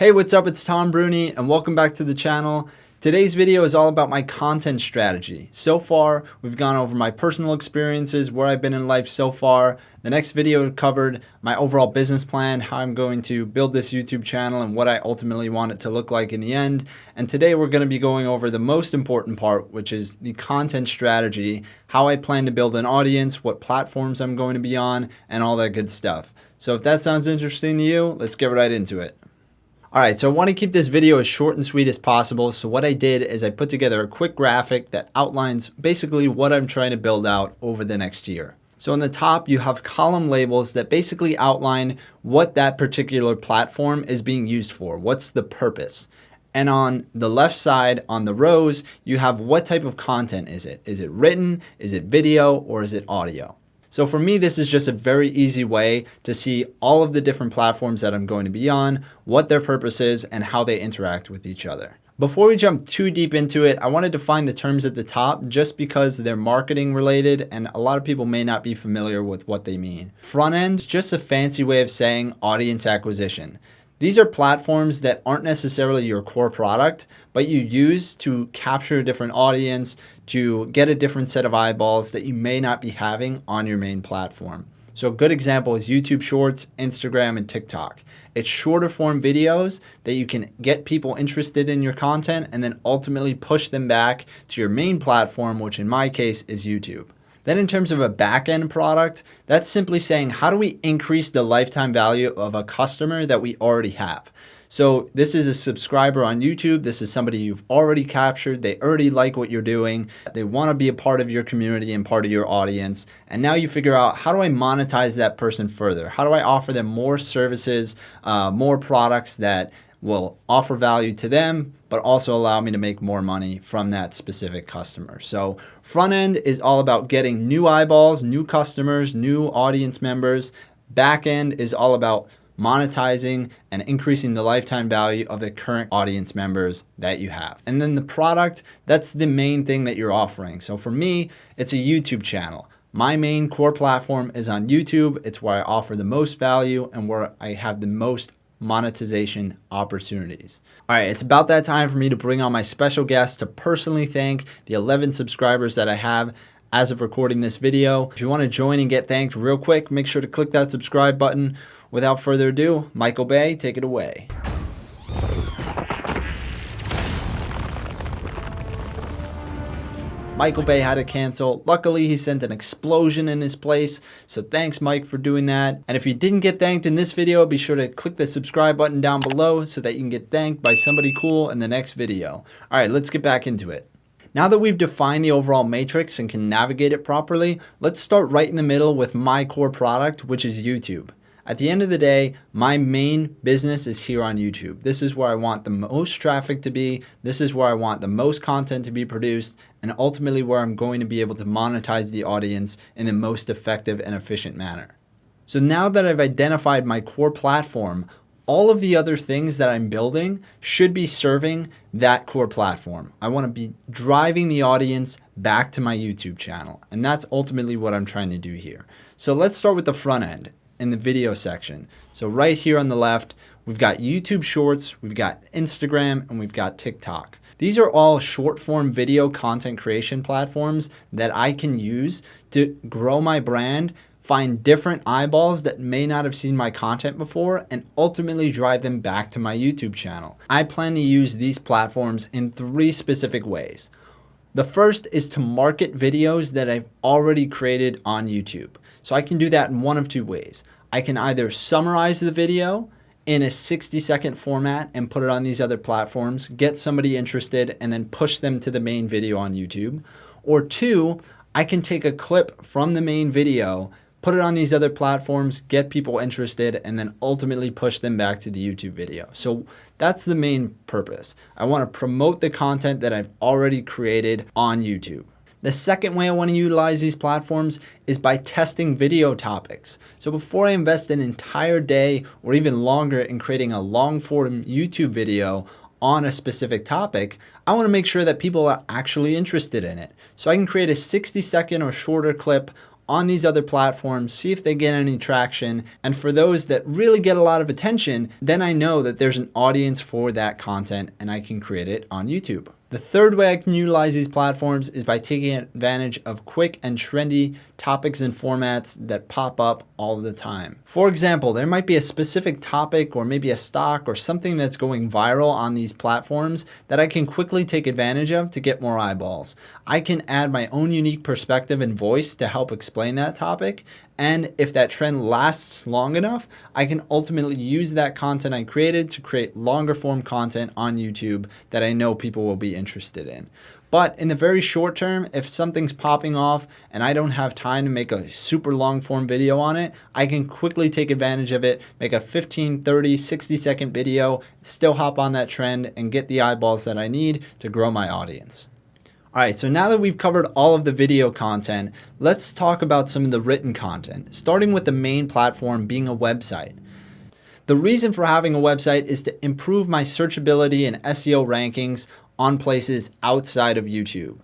Hey, what's up? It's Tom Bruni and welcome back to the channel. Today's video is all about my content strategy. So far, we've gone over my personal experiences, where I've been in life so far. The next video covered my overall business plan, how I'm going to build this YouTube channel and what I ultimately want it to look like in the end. And today we're going to be going over the most important part, which is the content strategy, how I plan to build an audience, what platforms I'm going to be on, and all that good stuff. So if that sounds interesting to you, let's get right into it. Alright, so I want to keep this video as short and sweet as possible. So what I did is I put together a quick graphic that outlines basically what I'm trying to build out over the next year. So on the top, you have column labels that basically outline what that particular platform is being used for. What's the purpose? And on the left side, on the rows, you have what type of content is it? Is it written? Is it video? Or is it audio? So for me, this is just a very easy way to see all of the different platforms that I'm going to be on, what their purpose is, and how they interact with each other. Before we jump too deep into it, I want to define the terms at the top just because they're marketing related and a lot of people may not be familiar with what they mean. Front end is just a fancy way of saying audience acquisition. These are platforms that aren't necessarily your core product, but you use to capture a different audience, to get a different set of eyeballs that you may not be having on your main platform. So a good example is YouTube Shorts, Instagram, and TikTok. It's shorter form videos that you can get people interested in your content and then ultimately push them back to your main platform, which in my case is YouTube. Then in terms of a back-end product, that's simply saying, how do we increase the lifetime value of a customer that we already have? So this is a subscriber on YouTube. This is somebody you've already captured. They already like what you're doing. They want to be a part of your community and part of your audience. And now you figure out, how do I monetize that person further? How do I offer them more services, more products that will offer value to them, but also allow me to make more money from that specific customer. So front end is all about getting new eyeballs, new customers, new audience members. Back end is all about monetizing and increasing the lifetime value of the current audience members that you have. And then the product, that's the main thing that you're offering. So for me, it's a YouTube channel. My main core platform is on YouTube. It's where I offer the most value and where I have the most monetization opportunities. All right, it's about that time for me to bring on my special guest to personally thank the 11 subscribers that I have as of recording this video. If you want to join and get thanked real quick, make sure to click that subscribe button. Without further ado, Michael Bay, take it away. Michael Bay had to cancel. Luckily, he sent an explosion in his place. So thanks, Mike, for doing that. And if you didn't get thanked in this video, be sure to click the subscribe button down below so that you can get thanked by somebody cool in the next video. All right, let's get back into it. Now that we've defined the overall matrix and can navigate it properly, let's start right in the middle with my core product, which is YouTube. At the end of the day, my main business is here on YouTube. This is where I want the most traffic to be. This is where I want the most content to be produced, and ultimately where I'm going to be able to monetize the audience in the most effective and efficient manner. So now that I've identified my core platform, all of the other things that I'm building should be serving that core platform. I want to be driving the audience back to my YouTube channel, and that's ultimately what I'm trying to do here. So let's start with the front end. In the video section. So right here on the left, we've got YouTube Shorts, we've got Instagram, and we've got TikTok. These are all short form video content creation platforms that I can use to grow my brand, find different eyeballs that may not have seen my content before, and ultimately drive them back to my YouTube channel. I plan to use these platforms in 3 specific ways. The first is to market videos that I've already created on YouTube. So I can do that in one of 2 ways. I can either summarize the video in a 60-second format and put it on these other platforms, get somebody interested, and then push them to the main video on YouTube. Or 2, I can take a clip from the main video, put it on these other platforms, get people interested, and then ultimately push them back to the YouTube video. So that's the main purpose. I want to promote the content that I've already created on YouTube. The second way I want to utilize these platforms is by testing video topics. So before I invest an entire day or even longer in creating a long form YouTube video on a specific topic, I want to make sure that people are actually interested in it. So I can create a 60-second or shorter clip on these other platforms, see if they get any traction. And for those that really get a lot of attention, then I know that there's an audience for that content and I can create it on YouTube. The third way I can utilize these platforms is by taking advantage of quick and trendy topics and formats that pop up all the time. For example, there might be a specific topic or maybe a stock or something that's going viral on these platforms that I can quickly take advantage of to get more eyeballs. I can add my own unique perspective and voice to help explain that topic. And if that trend lasts long enough, I can ultimately use that content I created to create longer form content on YouTube that I know people will be interested in. But in the very short term, if something's popping off and I don't have time to make a super long form video on it, I can quickly take advantage of it, make a 15, 30, 60-second video, still hop on that trend and get the eyeballs that I need to grow my audience. All right, so now that we've covered all of the video content, let's talk about some of the written content, starting with the main platform being a website. The reason for having a website is to improve my searchability and SEO rankings on places outside of YouTube.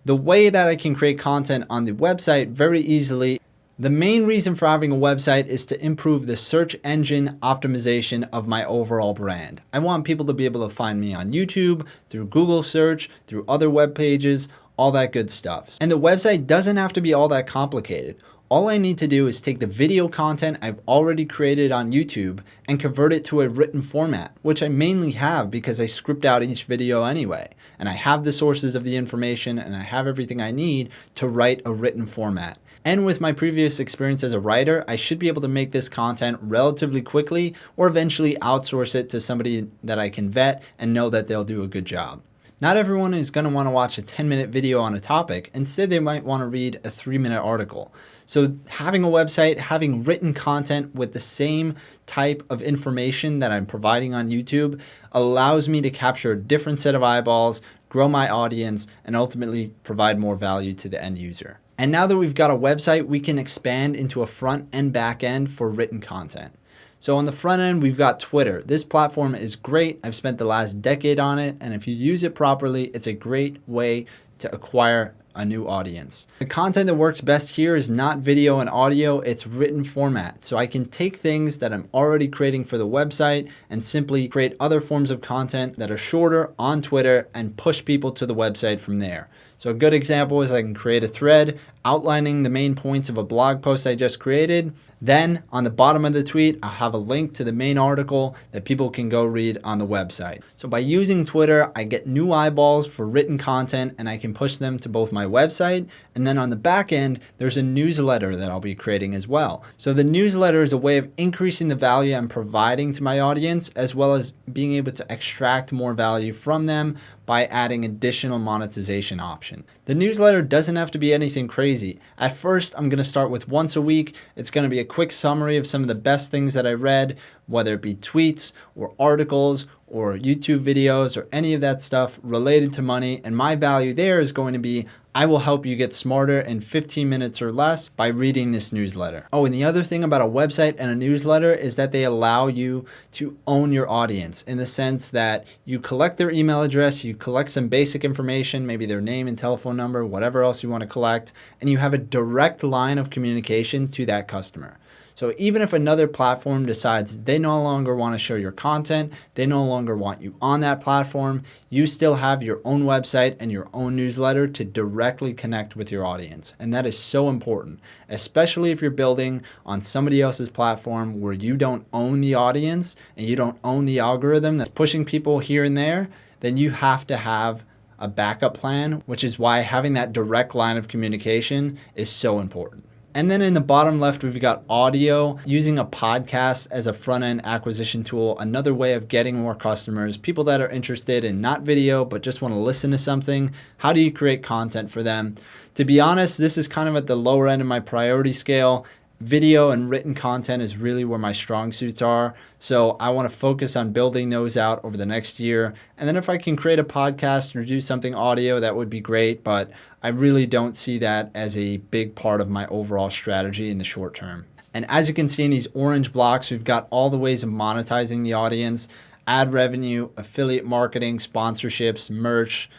The way that I can create content on the website very easily, the main reason for having a website is to improve the search engine optimization of my overall brand. I want people to be able to find me on YouTube, through Google search, through other web pages, all that good stuff. And the website doesn't have to be all that complicated. All I need to do is take the video content I've already created on YouTube and convert it to a written format, which I mainly have because I script out each video anyway. And I have the sources of the information and I have everything I need to write a written format. And with my previous experience as a writer, I should be able to make this content relatively quickly or eventually outsource it to somebody that I can vet and know that they'll do a good job. Not everyone is going to want to watch a 10-minute video on a topic. Instead, they might want to read a 3-minute article. So having a website, having written content with the same type of information that I'm providing on YouTube allows me to capture a different set of eyeballs, grow my audience, and ultimately provide more value to the end user. And now that we've got a website, we can expand into a front and back end for written content. So on the front end, we've got Twitter. This platform is great. I've spent the last decade on it, and if you use it properly, it's a great way to acquire a new audience. The content that works best here is not video and audio, it's written format. So I can take things that I'm already creating for the website and simply create other forms of content that are shorter on Twitter and push people to the website from there. So a good example is I can create a thread outlining the main points of a blog post I just created. Then on the bottom of the tweet, I'll have a link to the main article that people can go read on the website. So by using Twitter, I get new eyeballs for written content and I can push them to both my website, and then on the back end, there's a newsletter that I'll be creating as well. So the newsletter is a way of increasing the value I'm providing to my audience, as well as being able to extract more value from them by adding additional monetization option. The newsletter doesn't have to be anything crazy. At first, I'm going to start with once a week. It's going to be a quick summary of some of the best things that I read, whether it be tweets or articles or YouTube videos or any of that stuff related to money. And my value there is going to be, I will help you get smarter in 15 minutes or less by reading this newsletter. Oh, and the other thing about a website and a newsletter is that they allow you to own your audience in the sense that you collect their email address, you collect some basic information, maybe their name and telephone number, whatever else you want to collect, and you have a direct line of communication to that customer. So even if another platform decides they no longer want to show your content, they no longer want you on that platform, you still have your own website and your own newsletter to directly connect with your audience. And that is so important, especially if you're building on somebody else's platform where you don't own the audience and you don't own the algorithm that's pushing people here and there, then you have to have a backup plan, which is why having that direct line of communication is so important. And then in the bottom left, we've got audio. Using a podcast as a front-end acquisition tool, another way of getting more customers, people that are interested in not video, but just want to listen to something. How do you create content for them? To be honest, this is kind of at the lower end of my priority scale. Video and written content is really where my strong suits are. So I want to focus on building those out over the next year. And then if I can create a podcast or do something audio, that would be great. But I really don't see that as a big part of my overall strategy in the short term. And as you can see in these orange blocks, we've got all the ways of monetizing the audience: ad revenue, affiliate marketing, sponsorships, merch,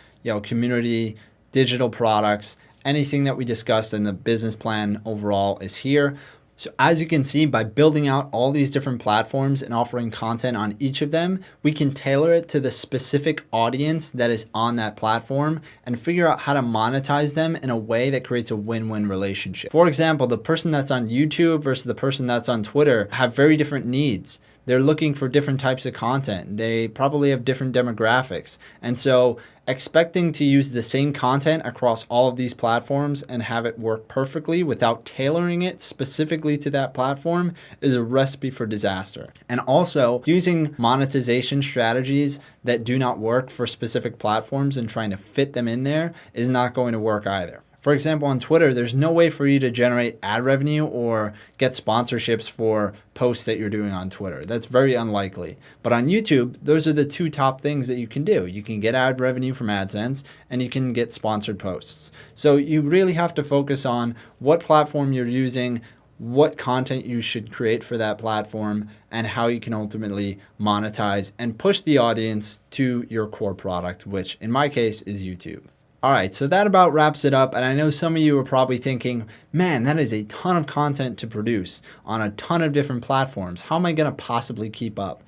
community, digital products. Anything that we discussed in the business plan overall is here. So as you can see, by building out all these different platforms and offering content on each of them, we can tailor it to the specific audience that is on that platform and figure out how to monetize them in a way that creates a win-win relationship. For example, the person that's on YouTube versus the person that's on Twitter have very different needs. They're looking for different types of content. They probably have different demographics. And so expecting to use the same content across all of these platforms and have it work perfectly without tailoring it specifically to that platform is a recipe for disaster. And also using monetization strategies that do not work for specific platforms and trying to fit them in there is not going to work either. For example, on Twitter, there's no way for you to generate ad revenue or get sponsorships for posts that you're doing on Twitter. That's very unlikely. But on YouTube, those are the two top things that you can do. You can get ad revenue from AdSense and you can get sponsored posts. So you really have to focus on what platform you're using, what content you should create for that platform, and how you can ultimately monetize and push the audience to your core product, which in my case is YouTube. All right, so that about wraps it up. And I know some of you are probably thinking, man, that is a ton of content to produce on a ton of different platforms. How am I going to possibly keep up?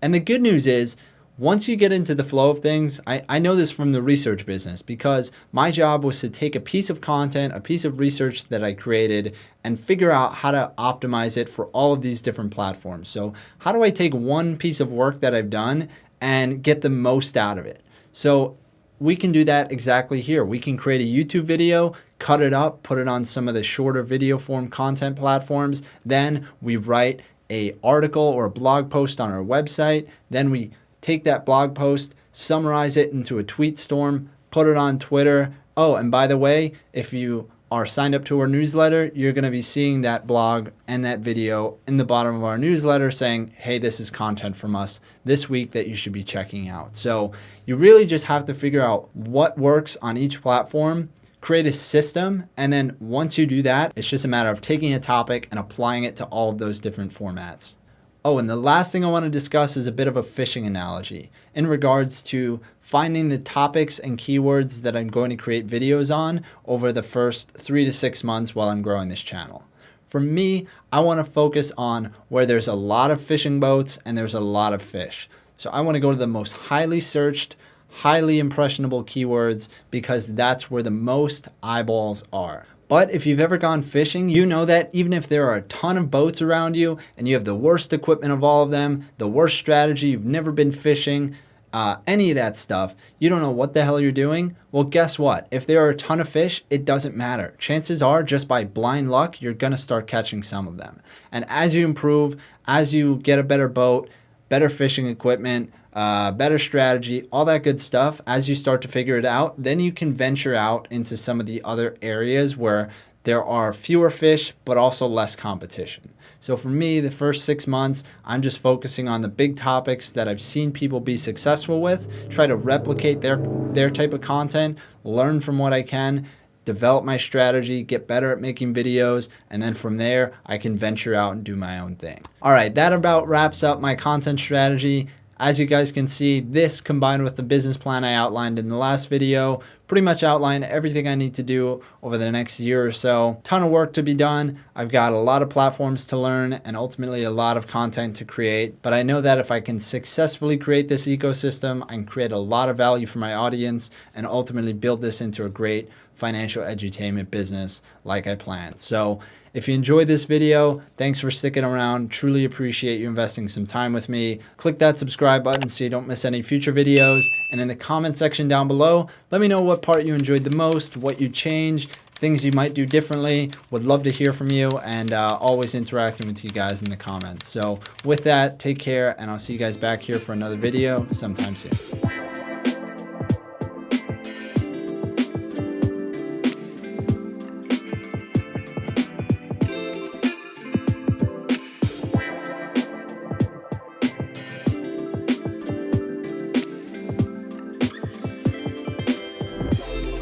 And the good news is, once you get into the flow of things, I know this from the research business because my job was to take a piece of content, a piece of research that I created, and figure out how to optimize it for all of these different platforms. So how do I take one piece of work that I've done and get the most out of it? So we can do that exactly here. We can create a YouTube video, cut it up, put it on some of the shorter video form content platforms. Then we write an article or a blog post on our website. Then we take that blog post, summarize it into a tweet storm, put it on Twitter. Oh, and by the way, if you are signed up to our newsletter, you're going to be seeing that blog and that video in the bottom of our newsletter saying, hey, this is content from us this week that you should be checking out. So you really just have to figure out what works on each platform, create a system, and then once you do that, it's just a matter of taking a topic and applying it to all of those different formats. Oh, and the last thing I want to discuss is a bit of a fishing analogy in regards to finding the topics and keywords that I'm going to create videos on over the first 3 to 6 months while I'm growing this channel. For me, I want to focus on where there's a lot of fishing boats and there's a lot of fish. So I want to go to the most highly searched, highly impressionable keywords because that's where the most eyeballs are. But if you've ever gone fishing, you know that even if there are a ton of boats around you and you have the worst equipment of all of them, the worst strategy, you've never been fishing, any of that stuff, you don't know what the hell you're doing. Well, guess what? If there are a ton of fish, it doesn't matter. Chances are just by blind luck, you're going to start catching some of them. And as you improve, as you get a better boat, better fishing equipment, better strategy, all that good stuff, as you start to figure it out, then you can venture out into some of the other areas where there are fewer fish, but also less competition. So for me, the first 6 months, I'm just focusing on the big topics that I've seen people be successful with, try to replicate their type of content, learn from what I can, develop my strategy, get better at making videos, and then from there, I can venture out and do my own thing. All right, that about wraps up my content strategy. As you guys can see, this combined with the business plan I outlined in the last video pretty much outlined everything I need to do over the next year or so. Ton of work to be done. I've got a lot of platforms to learn and ultimately a lot of content to create. But I know that if I can successfully create this ecosystem, I can create a lot of value for my audience and ultimately build this into a great financial edutainment business like I planned. So if you enjoyed this video, thanks for sticking around. Truly appreciate you investing some time with me. Click that subscribe button so you don't miss any future videos. And in the comment section down below, let me know what part you enjoyed the most, what you changed, things you might do differently. Would love to hear from you and always interacting with you guys in the comments. So with that, take care and I'll see you guys back here for another video sometime soon.